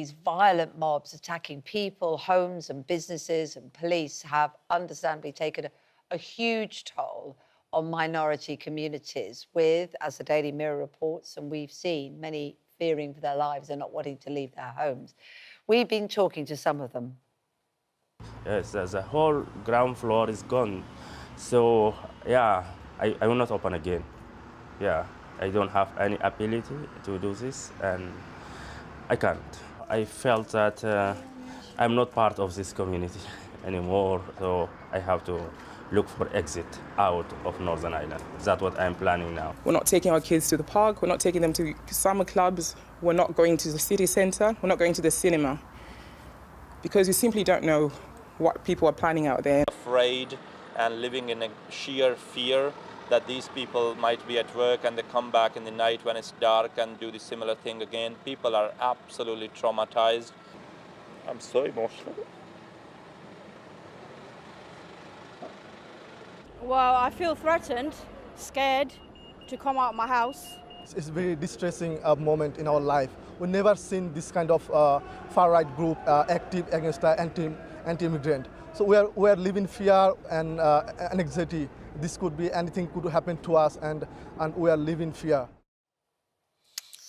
these violent mobs attacking people, homes and businesses and police have understandably taken a huge toll on minority communities with, as the Daily Mirror reports, and we've seen, many fearing for their lives and not wanting to leave their homes. We've been talking to some of them. Yes, the whole ground floor is gone. So, yeah, I will not open again. Yeah, I don't have any ability to do this, and I can't. I felt that I'm not part of this community anymore, so I have to look for exit out of Northern Ireland. That's what I'm planning now. We're not taking our kids to the park, we're not taking them to summer clubs, we're not going to the city centre, we're not going to the cinema, because you simply don't know what people are planning out there. Afraid and living in a sheer fear that these people might be at work and they come back in the night when it's dark and do the similar thing again. People are absolutely traumatized. I'm so emotional. Well, I feel threatened, scared to come out of my house. It's a very distressing moment in our life. We've never seen this kind of far-right group active against anti-immigrant. So we are living fear and anxiety. This could be, anything could happen to us, and we are living fear.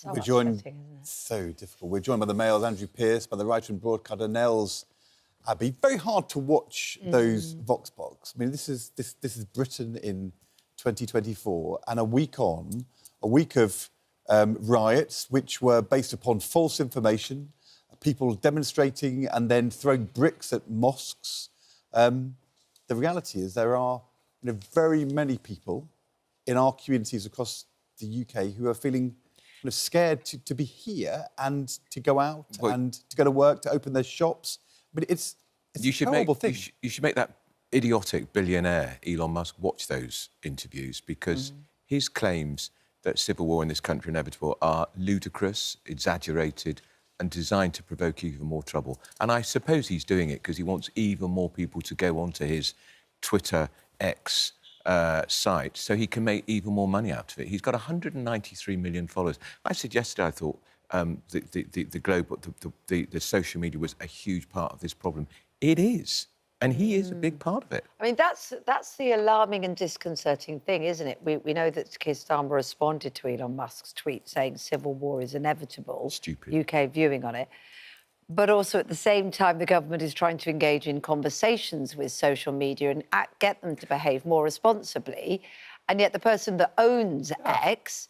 We're joined, so difficult. We're joined by the Mail's Andrew Pearce, by the writer and broadcaster Nels Abbey. Very hard to watch those Vox Box. I mean, this is Britain in 2024, and a week of riots which were based upon false information, people demonstrating and then throwing bricks at mosques. The reality is there are very many people in our communities across the UK who are feeling scared to be here and to go out and to go to work, to open their shops. But it's a terrible thing. You should make that idiotic billionaire, Elon Musk, watch those interviews, because his claims that civil war in this country are inevitable are ludicrous, exaggerated, and designed to provoke even more trouble. And I suppose he's doing it because he wants even more people to go onto his Twitter X site so he can make even more money out of it. He's got 193 million followers. I said yesterday I thought the social media was a huge part of this problem. It is. And he is a big part of it. I mean, that's the alarming and disconcerting thing, isn't it? We know that Keir Starmer responded to Elon Musk's tweet saying civil war is inevitable. Stupid. UK viewing on it. But also, at the same time, the government is trying to engage in conversations with social media and get them to behave more responsibly. And yet the person that owns X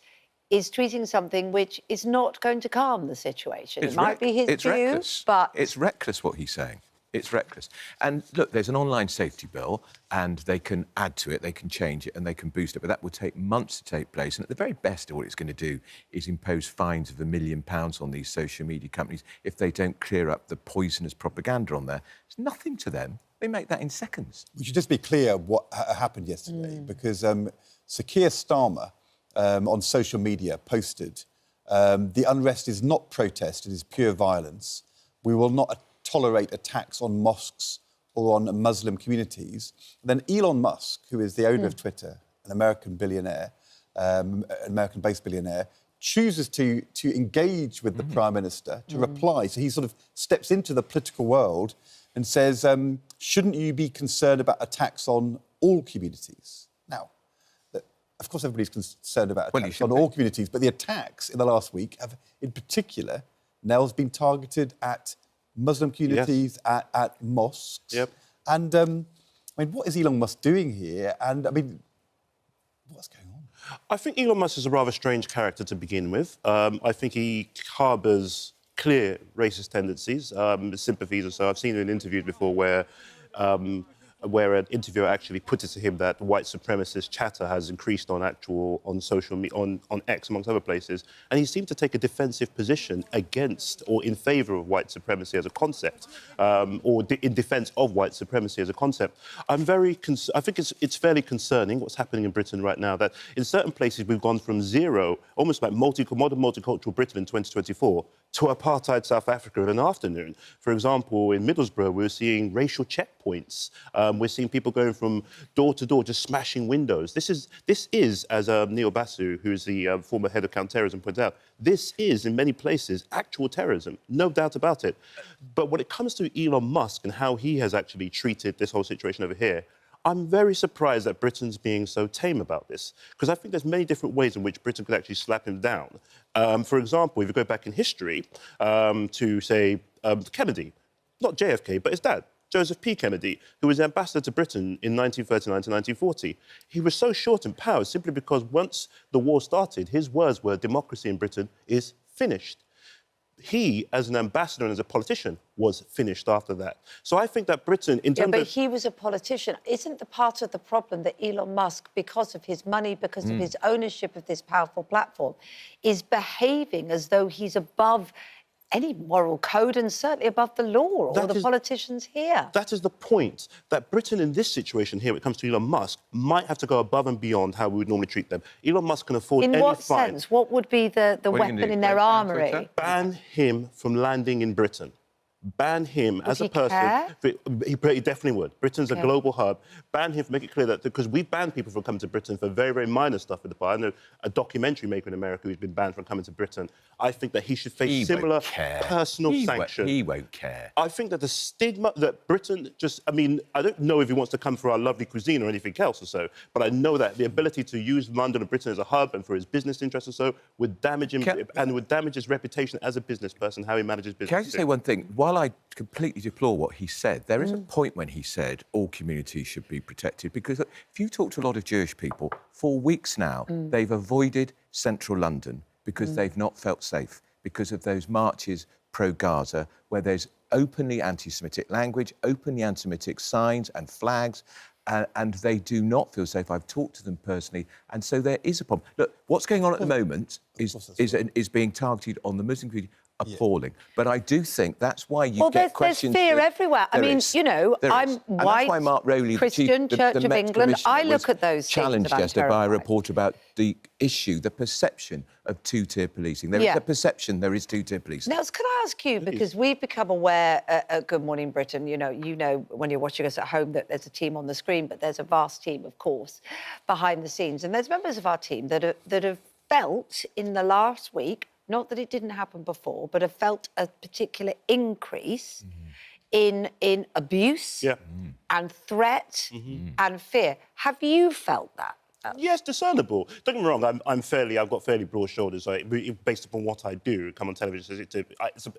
is tweeting something which is not going to calm the situation. It might be his view, but... It's reckless what he's saying. It's reckless. And look, there's an online safety bill and they can add to it, they can change it and they can boost it, but that will take months to take place. And at the very best of what it's going to do is impose fines of £1 million on these social media companies if they don't clear up the poisonous propaganda on there. It's nothing to them. They make that in seconds. We should just be clear what happened yesterday, because Sir Keir Starmer on social media posted, the unrest is not protest, it is pure violence. We will not tolerate attacks on mosques or on Muslim communities. Then Elon Musk, who is the owner of Twitter, an American billionaire, American-based billionaire, chooses to engage with the Prime Minister, to reply. So he sort of steps into the political world and says, shouldn't you be concerned about attacks on all communities? Now, of course, everybody's concerned about attacks on all communities, but the attacks in the last week have, in particular, Nell's been targeted at Muslim communities, at mosques. And, I mean, what is Elon Musk doing here? And, I mean, what's going on? I think Elon Musk is a rather strange character to begin with. I think he harbours clear racist tendencies, sympathies or so. I've seen him in interviews before where an interviewer actually put it to him that white supremacist chatter has increased on social media, on X, amongst other places, and he seemed to take a defensive position against or in favour of white supremacy as a concept, or in defence of white supremacy as a concept. I think it's fairly concerning what's happening in Britain right now, that in certain places we've gone from zero, almost like modern multicultural Britain in 2024, to apartheid South Africa in an afternoon. For example, in Middlesbrough, we're seeing racial checkpoints. We're seeing people going from door to door, just smashing windows. This is, as Neil Basu, who's the former head of counterterrorism, points out, this is, in many places, actual terrorism. No doubt about it. But when it comes to Elon Musk and how he has actually treated this whole situation over here, I'm very surprised that Britain's being so tame about this, because I think there's many different ways in which Britain could actually slap him down. For example, if you go back in history to, say, Kennedy, not JFK, but his dad, Joseph P. Kennedy, who was ambassador to Britain in 1939 to 1940. He was so short in power simply because once the war started, his words were, democracy in Britain is finished. He, as an ambassador and as a politician, was finished after that. So I think that Britain, in terms but he was a politician. Isn't the part of the problem that Elon Musk, because of his money, because of his ownership of this powerful platform, is behaving as though he's above any moral code and certainly above the law or the politicians here? That is the point, that Britain in this situation here, when it comes to Elon Musk, might have to go above and beyond how we would normally treat them. Elon Musk can afford any fine. In what sense? What would be the weapon in their armoury? Ban him from landing in Britain. Ban him as a person. Care? He definitely would. Britain's a global hub. Ban him, make it clear that, because we've banned people from coming to Britain for very, very minor stuff in the past. I know a documentary maker in America who's been banned from coming to Britain. I think that he should face similar personal sanctions. He won't care. I think that the stigma that Britain just... I mean, I don't know if he wants to come for our lovely cuisine or anything else or so, but I know that the ability to use London and Britain as a hub and for his business interests or so would damage him and would damage his reputation as a business person, how he manages business. Can I just say one thing? While I completely deplore what he said, there is a point when he said all communities should be protected, because look, if you talk to a lot of Jewish people, for weeks now, they've avoided central London because they've not felt safe, because of those marches pro-Gaza, where there's openly anti-Semitic language, openly anti-Semitic signs and flags, and they do not feel safe. I've talked to them personally, and so there is a problem. Look, what's going on at the moment is being targeted on the Muslim community. Appalling. But I do think that's why you get questions... There's fear everywhere. I mean, you know, I'm white, that's why Mark Rowley, Christian, Church of England. I look at those things challenged yesterday by a report about the issue, the perception of two-tier policing. There is a perception there is two-tier policing. Now, can I ask you, because we've become aware at Good Morning Britain, you know when you're watching us at home that there's a team on the screen, but there's a vast team, of course, behind the scenes. And there's members of our team that have felt in the last week, not that it didn't happen before, but have felt a particular increase in abuse and threat and fear. Have you felt that? Yes, discernible. Don't get me wrong, I've got fairly broad shoulders. Based upon what I do, come on television,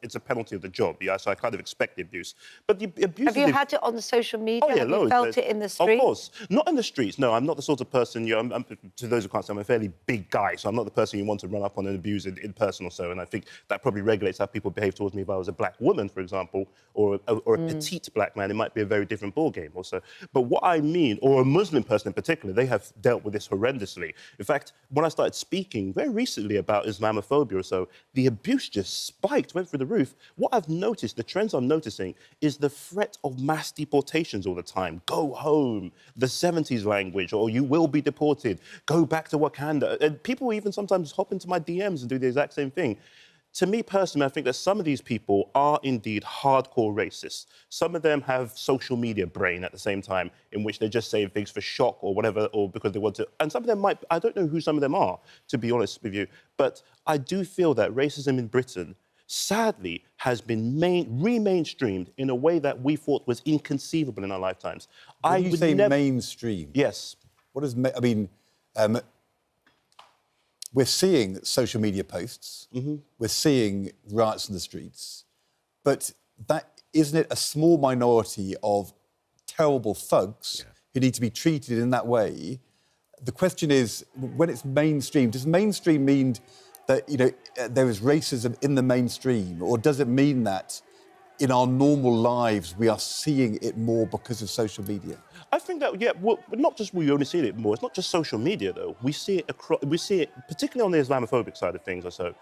it's a penalty of the job. Yeah, so I kind of expect the abuse. But the abuse... Have you had it on the social media? Oh, yeah, Have you felt it in the streets? Of course. Not in the streets, no. I'm not the sort of person... to those who can't say, I'm a fairly big guy, so I'm not the person you want to run up on and abuse in person or so, and I think that probably regulates how people behave towards me. If I was a black woman, for example, or a petite black man, it might be a very different ballgame also. But what I mean, or a Muslim person in particular, they have dealt with this horrendously. In fact, when I started speaking very recently about Islamophobia or so, the abuse just spiked, went through the roof. What I've noticed, the trends I'm noticing, is the threat of mass deportations all the time. Go home, the 70s language, or you will be deported. Go back to Wakanda. And people even sometimes hop into my DMs and do the exact same thing. To me personally, I think that some of these people are indeed hardcore racists. Some of them have social media brain at the same time, in which they're just saying things for shock or whatever, or because they want to. And some of them might, I don't know who some of them are, to be honest with you. But I do feel that racism in Britain, sadly, has been re-mainstreamed in a way that we thought was inconceivable in our lifetimes. When you say mainstream? Yes. What does... I mean... we're seeing social media posts, we're seeing riots in the streets, but isn't it a small minority of terrible thugs who need to be treated in that way? The question is, when it's mainstream, does mainstream mean that, you know, there is racism in the mainstream, or does it mean that in our normal lives we are seeing it more because of social media? I think that, yeah, well, not just we only see it more. It's not just social media, though. We see it particularly on the Islamophobic side of things or so.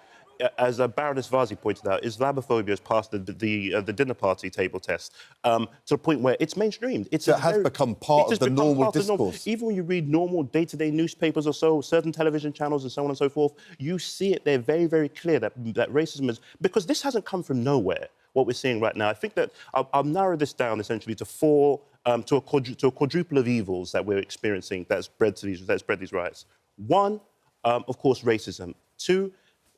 as Baroness Vazi pointed out, Islamophobia has passed the dinner party table test to the point where it's mainstreamed. It has become part of the normal discourse. Even when you read normal day-to-day newspapers or so, certain television channels and so on and so forth, you see it there very, very clear that racism is... Because this hasn't come from nowhere, what we're seeing right now. I think that I'll narrow this down essentially to to a quadruple of evils that we're experiencing that's bred these riots. One, of course, racism. Two,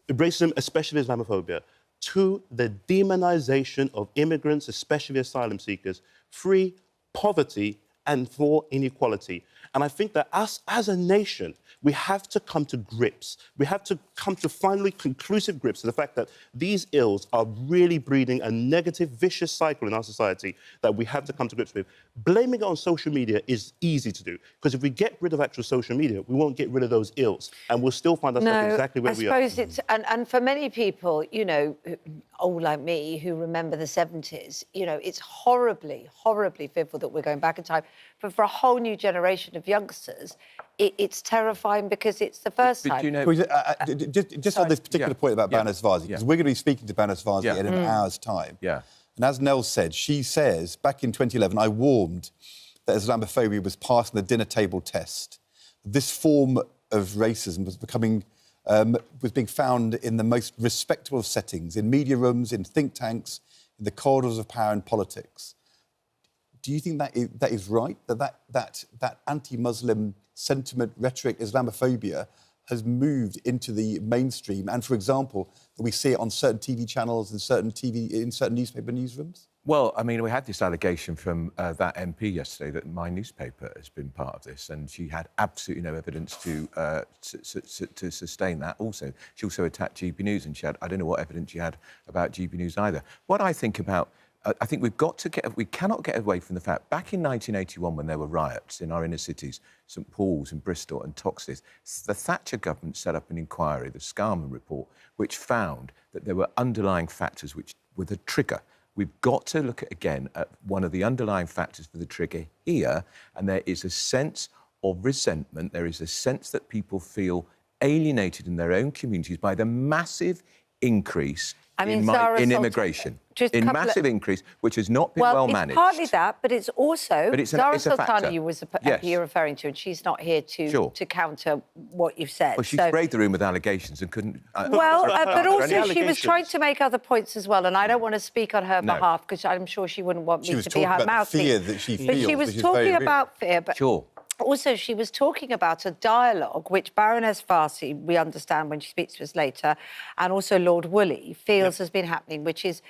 racism, especially Islamophobia. Two, the demonization of immigrants, especially asylum seekers. Three, poverty. And four, inequality. And I think that us, as a nation, we have to come to grips. We have to come to finally conclusive grips to the fact that these ills are really breeding a negative, vicious cycle in our society that we have to come to grips with. Blaming it on social media is easy to do, because if we get rid of actual social media, we won't get rid of those ills, and we'll still find ourselves exactly where we are. I suppose it's... And for many people, you know, old like me, who remember the 70s, you know, it's horribly, horribly fearful that we're going back in time. But for a whole new generation of youngsters, it's terrifying because it's the first time. You know, just on this particular point about Baroness Vazi, because we're going to be speaking to Baroness Vazi in an hour's time. Yeah. And as Nell said, she says, back in 2011, I warned that Islamophobia was passing the dinner table test. This form of racism was being found in the most respectable of settings, in media rooms, in think tanks, in the corridors of power and politics. Do you think that is right? That anti-Muslim sentiment, rhetoric, Islamophobia has moved into the mainstream, and, for example, that we see it on certain TV channels and certain newspaper newsrooms? Well, I mean, we had this allegation from that MP yesterday that my newspaper has been part of this, and she had absolutely no evidence to sustain that. Also, she also attacked GB News, and I don't know what evidence she had about GB News either. What I think about... I think we cannot get away from the fact, back in 1981, when there were riots in our inner cities, St Paul's and Bristol and Toxteth, the Thatcher government set up an inquiry, the Scarman report, which found that there were underlying factors which were the trigger. We've got to look again at one of the underlying factors for the trigger here, and there is a sense of resentment, there is a sense that people feel alienated in their own communities by the massive increase in immigration. Massive increase, which has not been well managed. Well, it's partly that, but it's also... Zara Sultana, you was you're referring to, and she's not here to counter what you've said. Well, she sprayed the room with allegations and couldn't... but also she was trying to make other points as well, and I don't want to speak on her behalf, because I'm sure she wouldn't want me to be her mouthpiece. She was talking about the fear that she feels. But she was talking about fear, but... Sure. Also, she was talking about a dialogue which Baroness Vazi, we understand when she speaks to us later, and also Lord Woolley feels has been happening, which is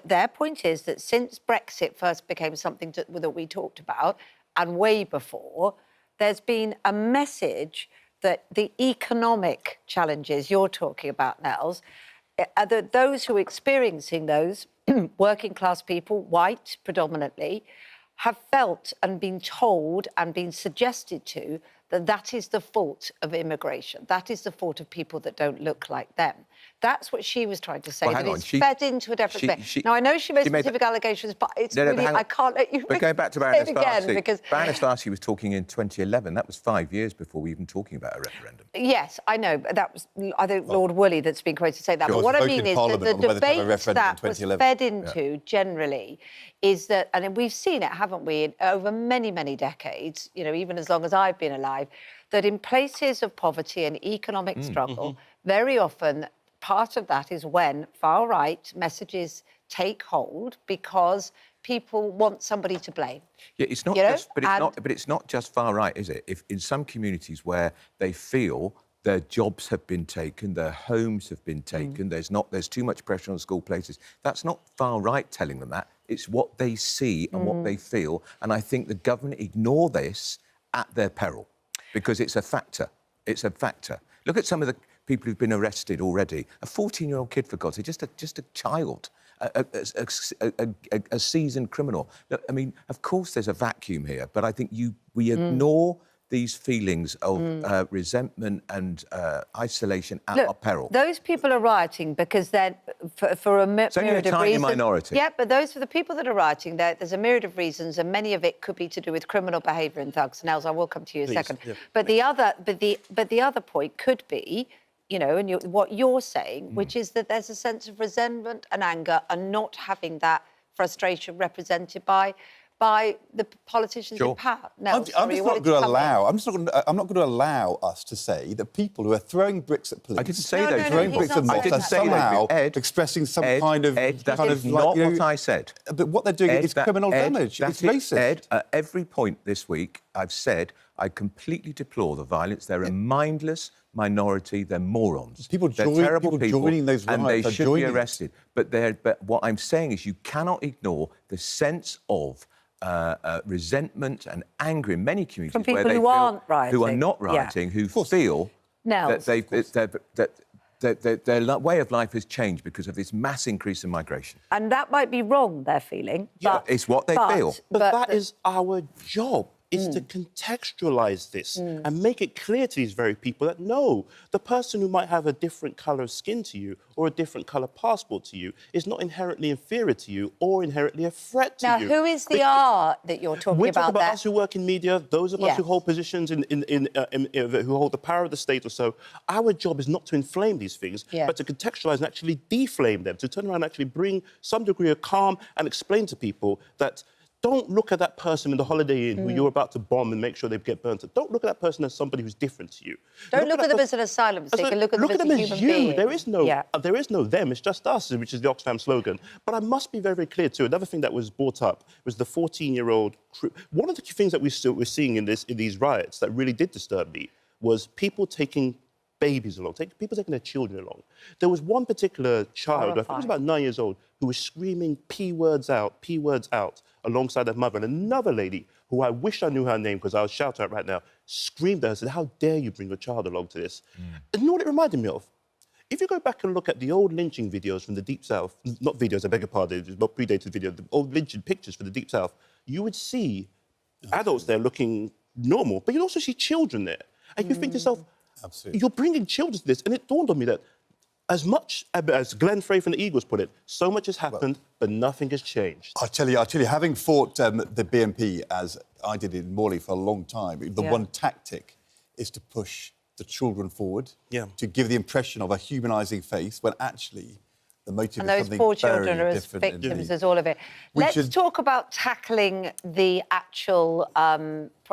their point is that since Brexit first became something that we talked about, and way before, there's been a message that the economic challenges you're talking about, Nels, that those who are experiencing those, working class people, white predominantly, have felt and been told and been suggested to that is the fault of immigration. That is the fault of people that don't look like them. That's what she was trying to say, that it's fed into a different bit. Now, I know she made specific allegations, but it's I can't let you... But going back to Baroness Vazi, because Baroness Vazi was talking in 2011. That was 5 years before we were even talking about a referendum. Yes, I know, but that was, I think, Lord Woolley that's been quoted to say that. But what I mean is that the debate that was fed into, generally, is that, and we've seen it, haven't we, over many, many decades, you know, even as long as I've been alive, that in places of poverty and economic struggle, very often part of that is when far-right messages take hold because people want somebody to blame. Yeah, it's not it's not just far-right, is it? If in some communities where they feel their jobs have been taken, their homes have been taken, there's too much pressure on school places, that's not far-right telling them that. It's what they see and what they feel. And I think the government ignore this at their peril, because it's a factor. It's a factor. Look at some of the people who've been arrested already. A 14-year-old kid, for God's sake, just a child, a seasoned criminal. Look, I mean, of course there's a vacuum here, but I think we ignore these feelings of resentment and isolation at our peril. Those people are rioting because they're for a myriad of reasons. It's only a tiny minority. Yeah, but those are the people that are rioting. There's a myriad of reasons, and many of it could be to do with criminal behaviour in thugs. Nels, I will come to you in a second. Yeah. But the other point could be you know, and what you're saying, which is that there's a sense of resentment and anger and not having that frustration represented by the politicians in power. No, I'm just not going to allow. I'm not going to allow us to say that people who are throwing bricks at police, I didn't say those. throwing bricks at mosques, are somehow expressing some kind of that is not what I said. But what they're doing is criminal damage. It's racist. Ed, at every point this week, I've said I completely deplore the violence. They're a mindless minority. They're morons. They're terrible people, joining those riots, and they should be arrested. But what I'm saying is you cannot ignore the sense of resentment and anger in many communities from people where who aren't rioting, who are not rioting, who feel that their way of life has changed because of this mass increase in migration. And that might be wrong, their feeling. Yeah, it's what they feel. But that is our job, is to contextualise this and make it clear to these very people that, no, the person who might have a different colour of skin to you or a different colour passport to you is not inherently inferior to you or inherently a threat to you. Now, who is the art that you're talking We're about talking about there? us who work in media, those of us who hold positions who hold the power of the state or so. Our job is not to inflame these things, but to contextualise and actually deflame them, to turn around and actually bring some degree of calm and explain to people that don't look at that person in the Holiday Inn who you're about to bomb and make sure they get burnt. Don't look at that person as somebody who's different to you. Don't look at them as an asylum seeker. Look at them as a human being. There is no them. It's just us, which is the Oxfam slogan. But I must be very, very clear too. Another thing that was brought up was the 14-year-old. One of the things that we're seeing in these riots that really did disturb me was people taking babies along, people taking their children along. There was one particular child, I think he was about 9 years old, who was screaming P words out, alongside their mother. And another lady, who I wish I knew her name because I'll shout out right now, screamed at her and said, how dare you bring your child along to this? And you know what it reminded me of? If you go back and look at the old lynching videos from the Deep South, not videos, I beg your pardon, it's not predated video, the old lynching pictures from the Deep South, you would see adults there looking normal, but you'd also see children there. And you think to yourself, absolutely, you're bringing children to this. And it dawned on me that as much as Glenn Frey from the Eagles put it, so much has happened, but nothing has changed. I tell you, having fought the BNP, as I did in Morley for a long time, the one tactic is to push the children forward, to give the impression of a humanising face, when actually the motive is something very different. And those poor children are as victims as all of it. Let's talk about tackling the actual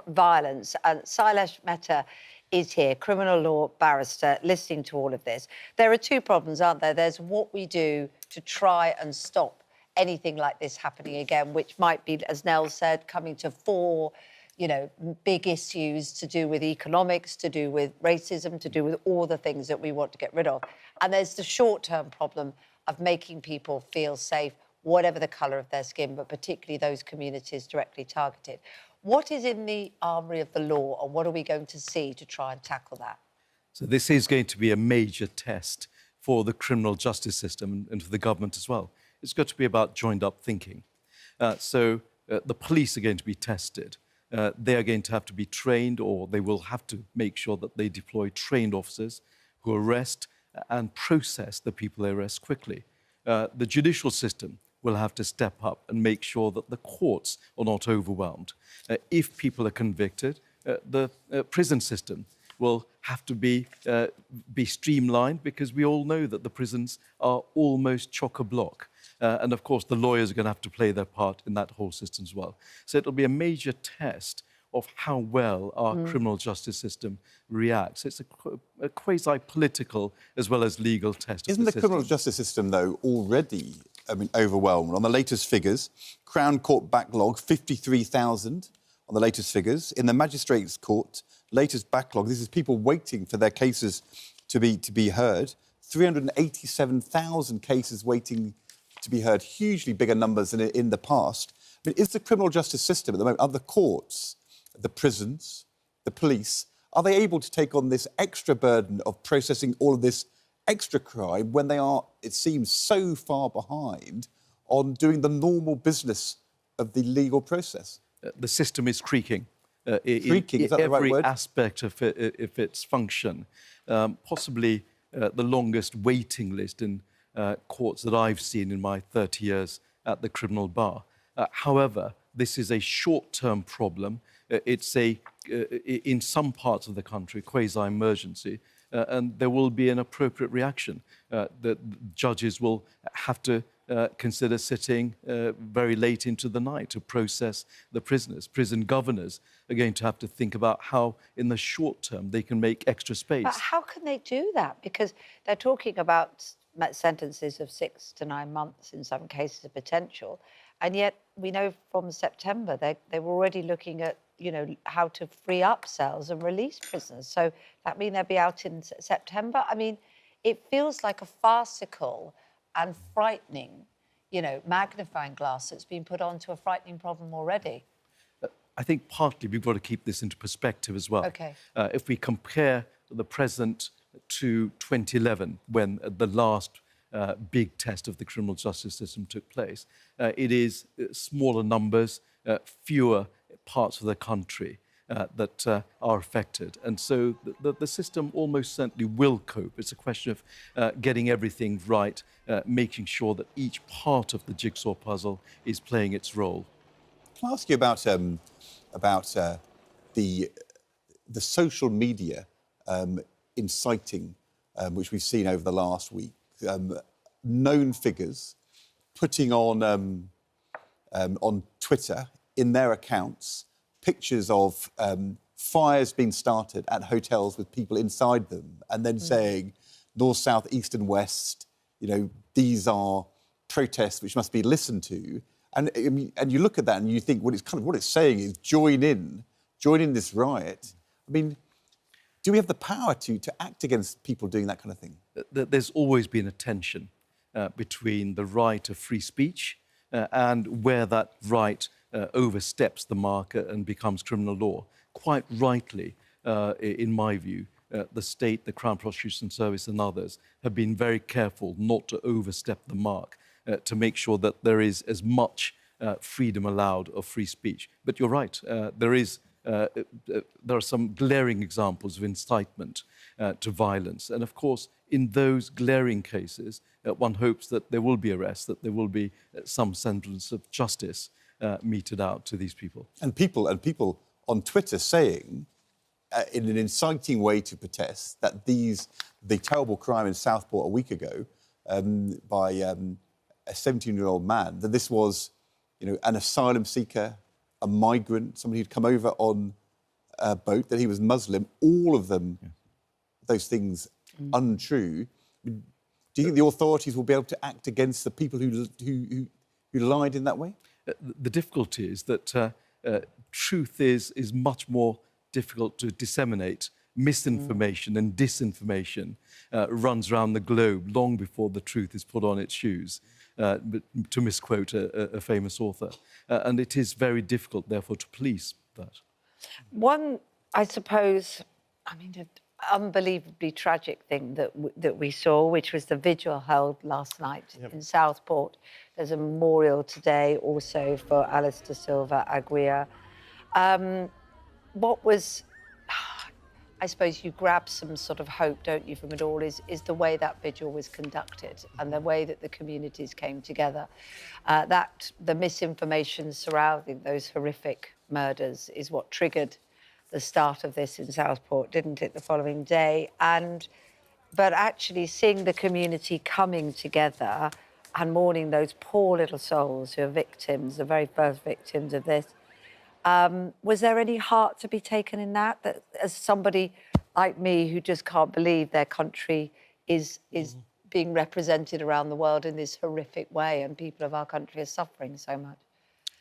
violence. Sailesh Mehta is here, criminal law barrister, listening to all of this. There are two problems, aren't there? There's what we do to try and stop anything like this happening again, which might be, as Nell said, coming to fore, you know, big issues to do with economics, to do with racism, to do with all the things that we want to get rid of. And there's the short-term problem of making people feel safe, whatever the colour of their skin, but particularly those communities directly targeted. What is in the armoury of the law, and what are we going to see to try and tackle that? So this is going to be a major test for the criminal justice system and for the government as well. It's got to be about joined-up thinking. The police are going to be tested. They are going to have to be trained, or they will have to make sure that they deploy trained officers who arrest and process the people they arrest quickly. The judicial system will have to step up and make sure that the courts are not overwhelmed. If people are convicted, the prison system will have to be streamlined, because we all know that the prisons are almost chock-a-block. And, of course, the lawyers are going to have to play their part in that whole system as well. So it'll be a major test of how well our criminal justice system reacts. It's a quasi-political as well as legal test. Isn't the criminal justice system, though, already overwhelmed? On the latest figures, Crown Court backlog, 53,000 on the latest figures. In the Magistrates' Court, latest backlog, this is people waiting for their cases to be heard, 387,000 cases waiting to be heard, hugely bigger numbers than in the past. I mean, is the criminal justice system at the moment, are the courts, the prisons, the police, are they able to take on this extra burden of processing all of this extra crime when they are, it seems, so far behind on doing the normal business of the legal process? The system is creaking. Creaking, is that the right word? Every aspect of its function. Possibly the longest waiting list in courts that I've seen in my 30 years at the criminal bar. However, this is a short-term problem. It's in some parts of the country, quasi-emergency. and there will be an appropriate reaction. The judges will have to consider sitting very late into the night to process the prisoners. Prison governors are going to have to think about how, in the short term, they can make extra space. But how can they do that? Because they're talking about sentences of 6 to 9 months in some cases of potential, and yet we know from September they were already looking at, you know, how to free up cells and release prisoners. So that means they'll be out in September. I mean, it feels like a farcical and frightening, you know, magnifying glass that's been put onto a frightening problem already. I think partly we've got to keep this into perspective as well. Okay. If we compare the present to 2011, when the last big test of the criminal justice system took place, it is smaller numbers, fewer parts of the country that are affected. And so the system almost certainly will cope. It's a question of getting everything right, making sure that each part of the jigsaw puzzle is playing its role. Can I ask you about the social media inciting, which we've seen over the last week? Known figures putting on Twitter, in their accounts, pictures of fires being started at hotels with people inside them, and then saying, north, south, east and west, you know, these are protests which must be listened to. And you look at that and you think, well, it's kind of what it's saying is join in this riot. I mean, do we have the power to act against people doing that kind of thing? There's always been a tension between the right of free speech and where that right oversteps the mark and becomes criminal law. Quite rightly, in my view, the state, the Crown Prosecution Service and others have been very careful not to overstep the mark to make sure that there is as much freedom allowed of free speech. But you're right, there are some glaring examples of incitement to violence. And of course, in those glaring cases, one hopes that there will be arrests, that there will be some semblance of justice meted out to these people. And people on Twitter saying, in an inciting way to protest, that the terrible crime in Southport a week ago by a 17-year-old man, that this was, you know, an asylum seeker, a migrant, somebody who'd come over on a boat, that he was Muslim, all of them, those things untrue. Do you think the authorities will be able to act against the people who lied in that way? The difficulty is that truth is much more difficult to disseminate. Misinformation and disinformation runs around the globe long before the truth is put on its shoes, to misquote a famous author. And it is very difficult, therefore, to police that. One, I suppose, I mean, an unbelievably tragic thing that we saw, which was the vigil held last night in Southport. There's a memorial today also for Alistair Silva Aguirre. What was, I suppose you grab some sort of hope, don't you, from it all, is the way that vigil was conducted and the way that the communities came together. That the misinformation surrounding those horrific murders is what triggered the start of this in Southport, didn't it, the following day? But actually seeing the community coming together and mourning those poor little souls who are victims, the very first victims of this. Was there any heart to be taken in that as somebody like me who just can't believe their country is being represented around the world in this horrific way and people of our country are suffering so much?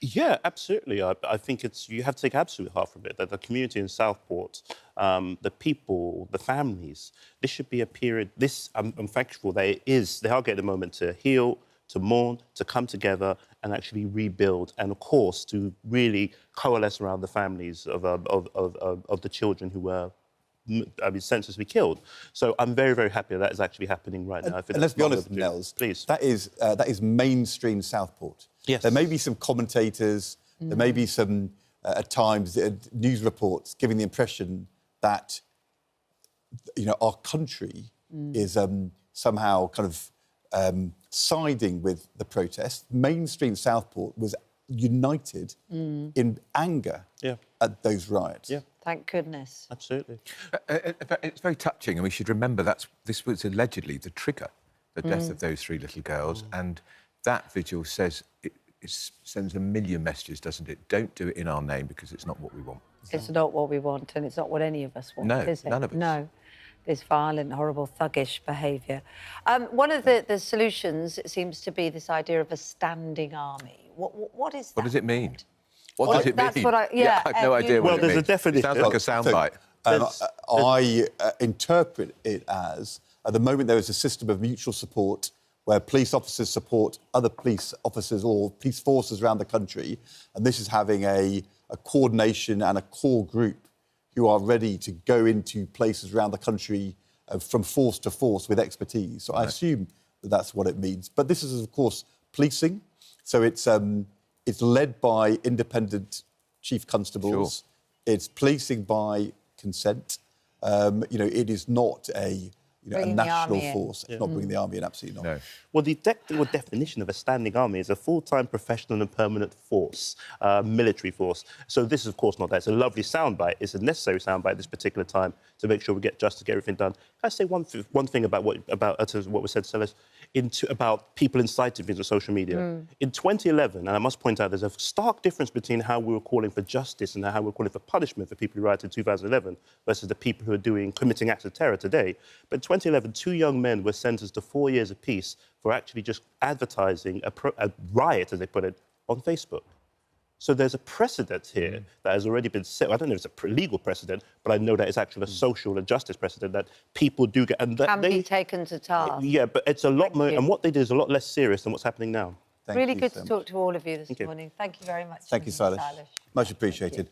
Yeah, absolutely. I think you have to take absolute heart from it, that the community in Southport, the people, the families, this should be a period, I'm thankful that they are getting a moment to heal, to mourn, to come together and actually rebuild, and of course to really coalesce around the families of the children who were, sentenced to be killed. So I'm very, very happy that is actually happening right now. And let's be honest, Nels, please. That is mainstream Southport. Yes. There may be some commentators, there may be some, at times, news reports giving the impression that, you know, our country is somehow kind of siding with the protest. Mainstream Southport was united in anger at those riots. Yeah. Thank goodness. Absolutely. It's very touching, and we should remember this was allegedly the trigger, the death of those 3 little girls, and that vigil says it sends a million messages, doesn't it? Don't do it in our name because it's not what we want. It's not what we want, and it's not what any of us want, No, is it? none of us. No. This violent, horrible, thuggish behaviour. One of the solutions seems to be this idea of a standing army. What is that? What does it mean? What does it That's mean? what I have no idea what Well, it there's a means. definition. Sounds like a soundbite. I interpret it as, at the moment, there is a system of mutual support where police officers support other police officers or police forces around the country, and this is having a coordination and a core group who are ready to go into places around the country from force to force with expertise. So I assume that that's what it means. But this is, of course, policing. So it's led by independent chief constables. Sure. It's policing by consent. It is not a national force. It's not bringing the army in, absolutely not. No. Well, the definition of a standing army is a full-time professional and permanent force, military force. So this is, of course, not that. It's a lovely soundbite. It's a necessary soundbite at this particular time to make sure we get justice, get everything done. Can I say one thing about what was said, Sailesh, about people inciting things on social media? In 2011, and I must point out, there's a stark difference between how we were calling for justice and how we were calling for punishment for people who rioted in 2011 versus the people who are committing acts of terror today. But in 2011, 2 young men were sentenced to 4 years apiece for actually just advertising a riot, as they put it, on Facebook. So there's a precedent here that has already been set. I don't know if it's a legal precedent, but I know that it's actually a social and justice precedent that people do get. And that can be taken to task. Yeah, but it's a lot more, and what they do is a lot less serious than what's happening now. Really good to talk to all of you this morning. Thank you very much. Thank you, Sailesh. Much appreciated.